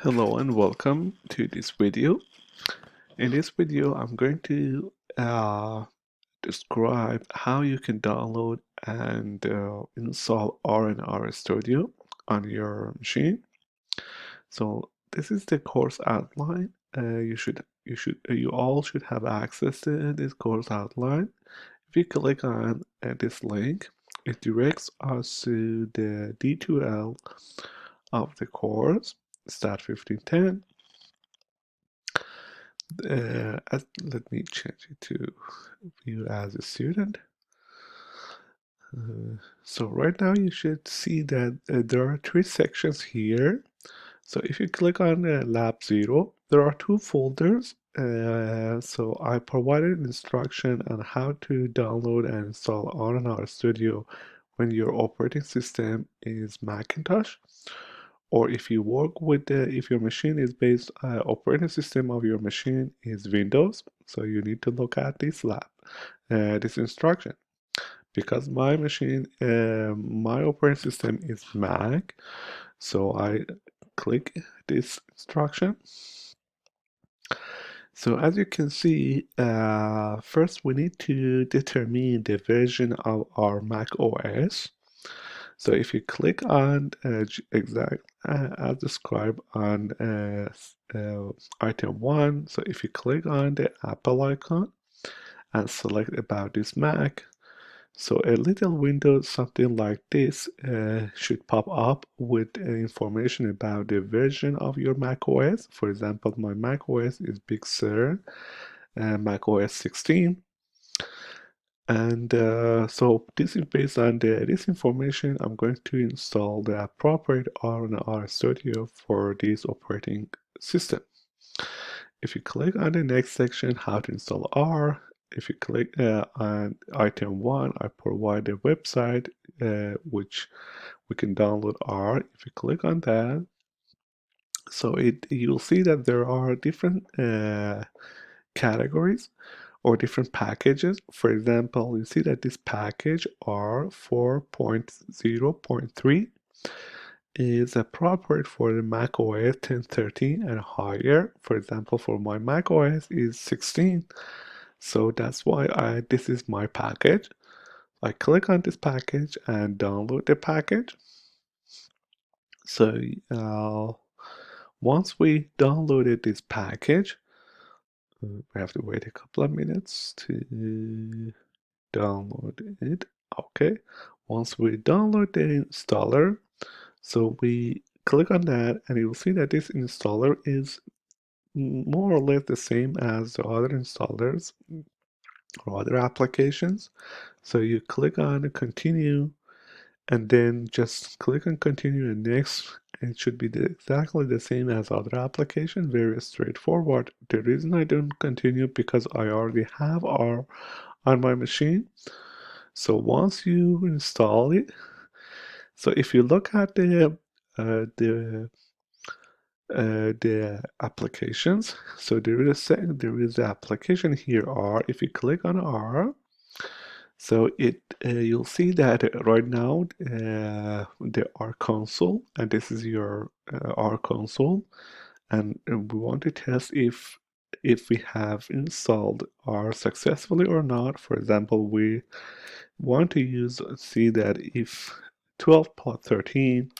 Hello and welcome to this video. In this video, I'm going to describe how you can download and install R and RStudio on your machine. So this is the course outline. You all should have access to this course outline. If you click on this link, it directs us to the D2L of the course, Stat 1510. Let me change it to view as a student. So right now you should see that there are three sections here. So if you click on Lab 0, there are two folders. So I provided an instruction on how to download and install R and RStudio when your operating system is Macintosh, or if you work with if your machine is based operating system of your machine is Windows. So you need to look at this this instruction. Because my machine, my operating system is Mac, so I click this instruction. So as you can see, first we need to determine the version of our Mac OS. So if you click on as described on item 1, so if you click on the Apple icon and select about this Mac, so a little window, something like this, should pop up with information about the version of your Mac OS. For example, my Mac OS is Big Sur, Mac OS 16. And so this is based on this information. I'm going to install the appropriate R and RStudio for this operating system. If you click on the next section, how to install R, if you click on item 1, I provide a website which we can download R. If you click on that, so you'll see that there are different categories or different packages. For example, you see that this package R 4.0.3 is appropriate for the Mac OS 1013 and higher. For example, for my Mac OS is 16. So that's why this is my package. I click on this package and download the package. So once we downloaded this package, we have to wait a couple of minutes to download it. Okay, once we download the installer, so we click on that and you'll see that this installer is more or less the same as the other installers or other applications. So you click on continue and then just click on continue and next. It should be exactly the same as other applications, very straightforward. The reason I don't continue because I already have R on my machine. So once you install it, so if you look at the applications, so there is the application here R. If you click on R, so you'll see that right now the R console, and this is your R console, and we want to test if we have installed R successfully or not. For example, we want to see that if 12 plus 13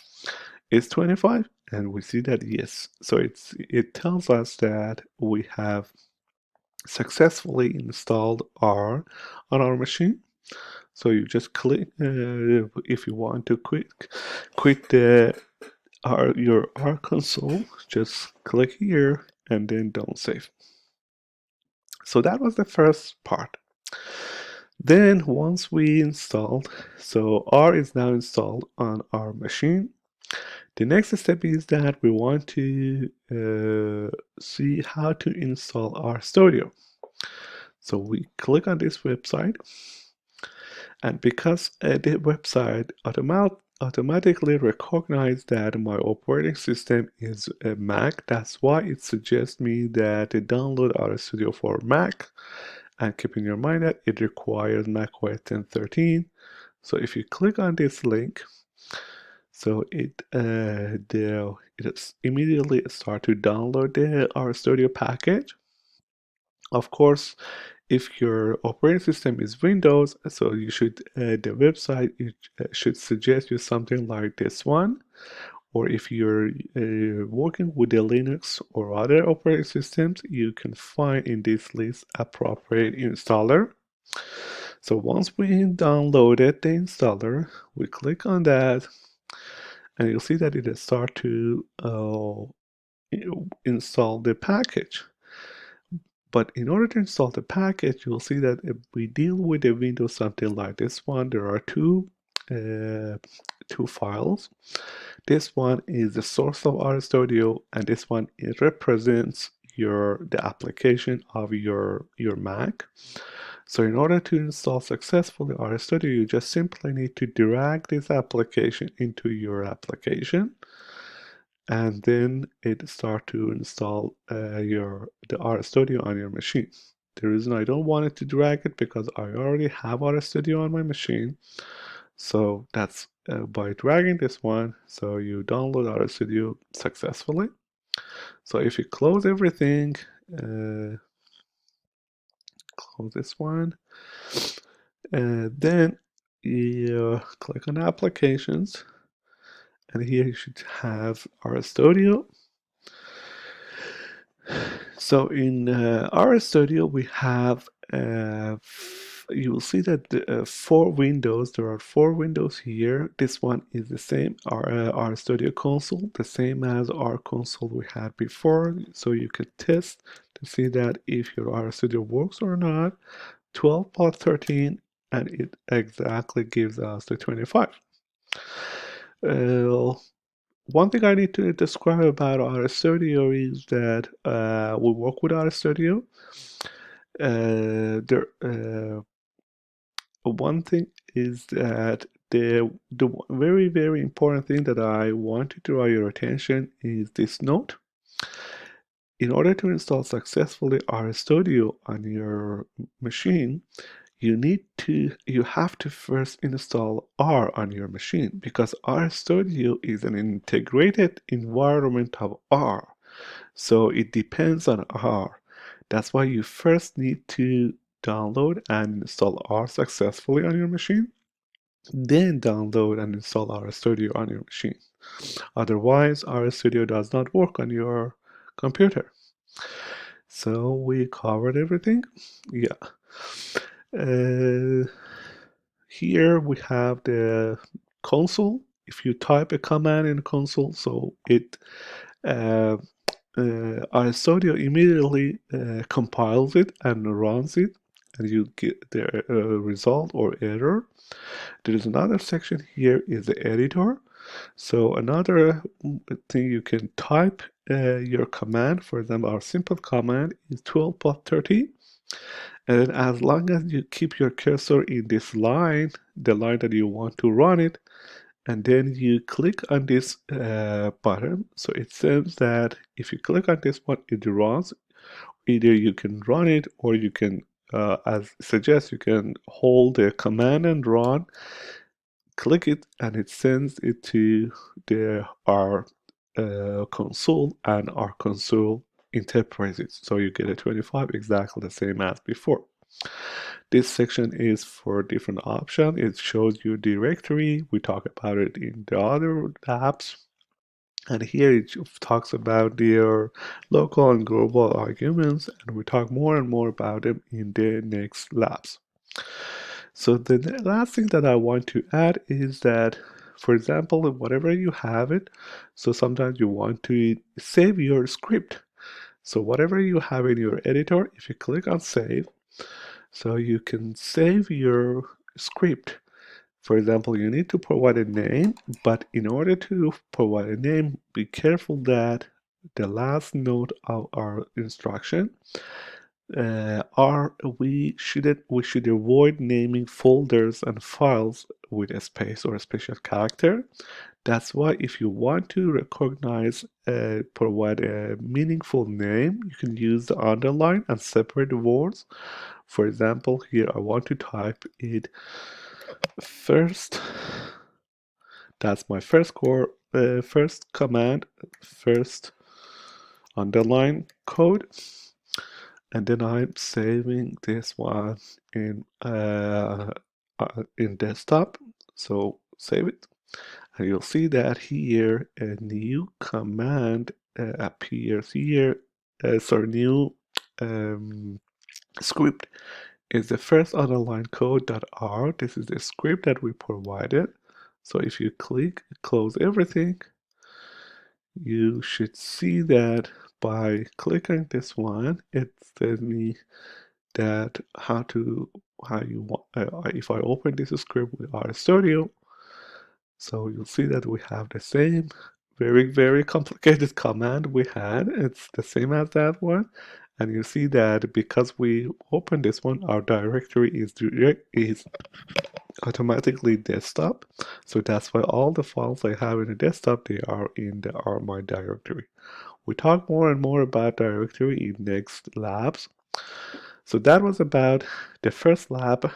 is 25, and we see that yes. So it tells us that we have successfully installed R on our machine. So you just click if you want to quit your R console, just click here and then don't save. So that was the first part. Then once we installed, so R is now installed on our machine. The next step is that we want to see how to install RStudio. So we click on this website, and because the website automatically recognizes that my operating system is a Mac, that's why it suggests me that I download RStudio for Mac. And keep in your mind that it requires Mac OS 1013. So if you click on this link, So it immediately start to download the RStudio package. Of course, if your operating system is Windows, so you should the website should suggest you something like this one. Or if you're working with the Linux or other operating systems, you can find in this list appropriate installer. So once we downloaded the installer, we click on that, and you'll see that it will start to install the package. But in order to install the package, you'll see that if we deal with a Windows something like this one, there are uh, two files. This one is the source of RStudio, and this one it represents the application of your Mac. So in order to install successfully RStudio, you just simply need to drag this application into your application, and then it start to install the RStudio on your machine. The reason I don't want it to drag it because I already have RStudio on my machine. So that's by dragging this one, so you download RStudio successfully. So if you close everything, close this one, then you click on applications, and here you should have RStudio. So in RStudio, we have, you will see that four windows, there are four windows here. This one is the same, RStudio console, the same as our console we had before. So you can test to see that if your RStudio works or not. 12 plus 13, and it exactly gives us the 25. One thing I need to describe about RStudio is that we work with RStudio. One thing is that the very, very important thing that I want to draw your attention is this note. In order to install successfully RStudio on your machine, you have to first install R on your machine, because RStudio is an integrated environment of R. So it depends on R. That's why you first need to download and install R successfully on your machine, then download and install RStudio on your machine. Otherwise, RStudio does not work on your computer. So we covered everything. Yeah. Uh, Here we have the console. If you type a command in the console, so it uh, RStudio immediately compiles it and runs it, and you get the result or error. There is another section here is the editor. So another thing you can type your command. For example, our simple command is 12 plus 30. And as long as you keep your cursor in this line, the line that you want to run it, and then you click on this button. So it says that if you click on this one, it runs. Either you can run it, or you can, as suggests, you can hold the command and run, click it, and it sends it to our console, and our console interprets it. So you get a 25 exactly the same as before. This section is for different options. It shows you directory. We talk about it in the other apps. And here it talks about their local and global arguments, and we talk more and more about them in the next labs. So the last thing that I want to add is that, for example, whatever you have it, so sometimes you want to save your script. So whatever you have in your editor, if you click on save, so you can save your script. For example, you need to provide a name, but in order to provide a name, be careful that the last note of our instruction we should avoid naming folders and files with a space or a special character. That's why if you want to recognize, provide a meaningful name, you can use the underline and separate words. For example, here I want to type it first That's my first command, first underline code, and then I'm saving this one in desktop. So save it, and you'll see that here a new command appears here. New um, script is the first underline code.r. This is the script that we provided. So if you click close everything, you should see that by clicking this one, it tells me that how you want. If I open this script with RStudio, so you'll see that we have the same very complicated command we had. It's the same as that one. And you see that because we open this one, our directory is automatically desktop. So that's why all the files I have in the desktop, they are in the my directory. We talk more and more about directory in next labs. So that was about the first lab,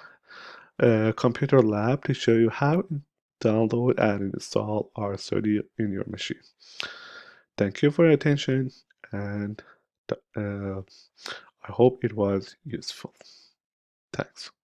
computer lab, to show you how to download and install RStudio in your machine. Thank you for your attention, and I hope it was useful. Thanks.